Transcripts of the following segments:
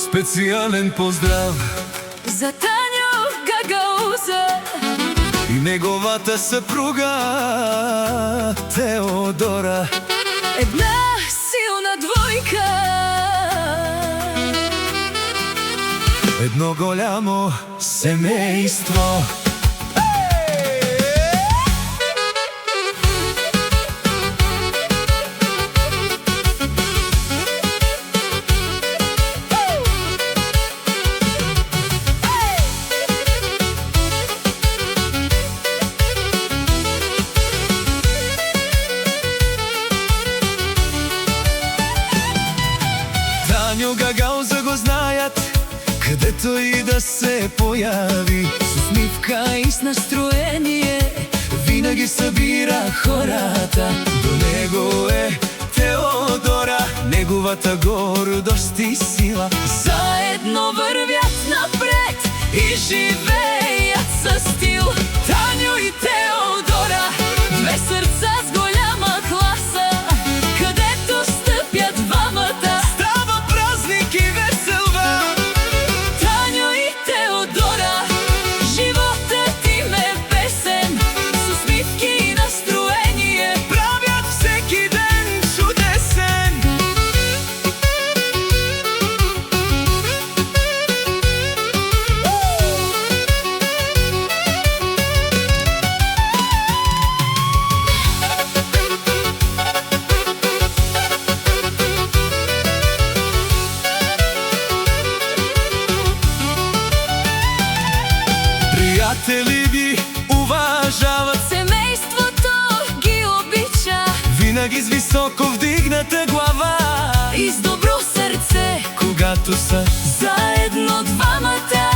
Специјален поздрав за Тањо Гагауза и неговата сапруга Теодора. Една силна двојка, едно голямо семејство. Тањо Гагауза го знајат, кадето и да се појави. со усмивка и с настроение Винаги събира хората. До него е Теодора, неговата гордост и сила. заедно вървят напред и живеят със стил. Тањо и Теодора, две сърца с голяма класа, където стъпят двамата Става празник и веселба. Тањо и Теодора, животът им е песен, с усмивки и настроение Правят всеки ден чудесен. Приятели ги уважават, семейството ги обича винаги с високо вдигната глава. и с добро сърце. Когато са Заедно двамата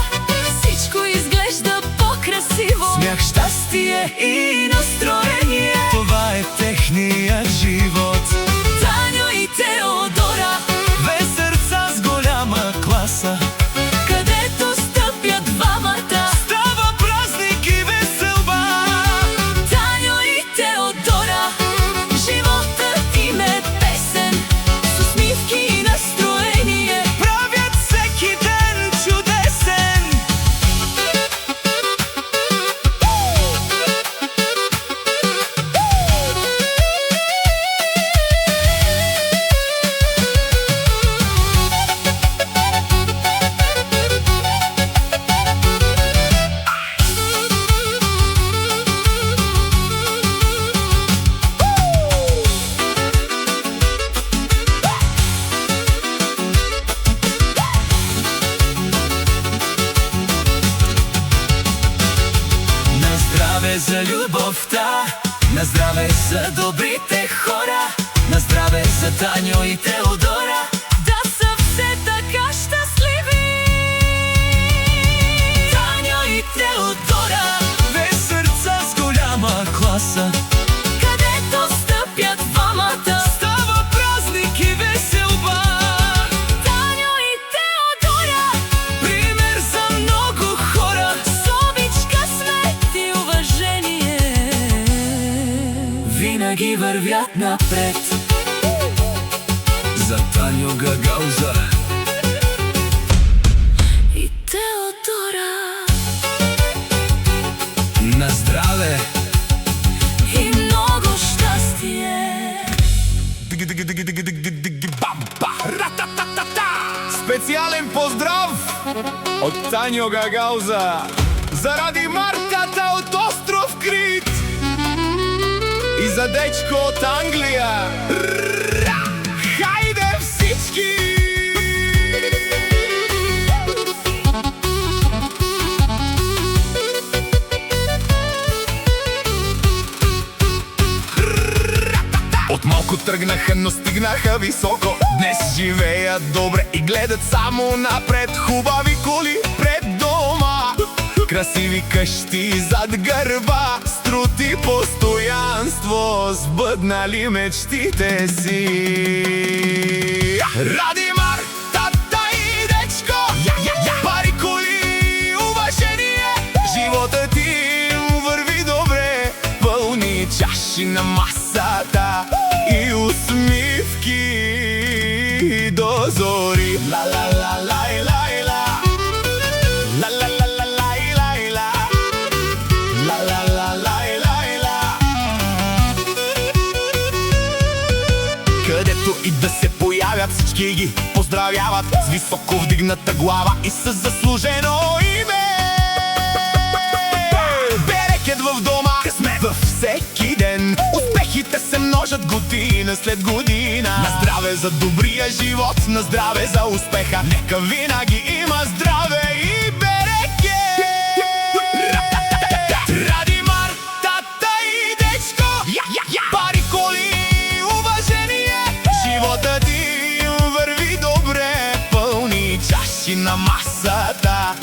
всичко изглежда по-красиво. смях, щастие и настроение, това е техният живот. Тањо и Теодора, Две сърца с голяма класа, където стъпят двамата става празник и веселба. Тањо и Теодора, животът им е песен, с усмивки и настроение Правят всеки ден чудесен. На здраве за любовта, на здраве за добрите хора, на здраве за Тањо и Теодора. да са все така щастливи. Тањо и Теодора, Две сърца с голяма класа, където стъпят двамата става празник и веселба. Тањо и Теодора, Пример за много хора, с обич, късмет и уважение винаги вървят напред. За Тањо Гагауза и Теодора, на здраве. и много щастие. Специален поздрав от Тањо Гагауза заради Марката от остров Крит и за дечко от Англия. Хайде всички! От малко тръгнаха, но стигнаха високо. Днес живеят добре и гледат само напред. Хубави коли пред дома, красиви къщи зад гърба, с труд и постоянство сбъднали мечтите си. Радимар, тата и дечко, пари, коли, уважение, животът им върви добре, пълни чаши на масата и усмивки до зори. Ла ла ла ла ла. Каквото и да се появят, всички ги поздравяват с високо вдигната глава и с заслужено име. Берекет в дома, късмет във всеки ден, успехите се множат година след година. На здраве за добрия живот, на здраве за успеха, нека винаги има здраве и берекет. Ради Мар, тата и дечко, пари, коли, уважение, живота ти върви добре, пълни чаши на масата.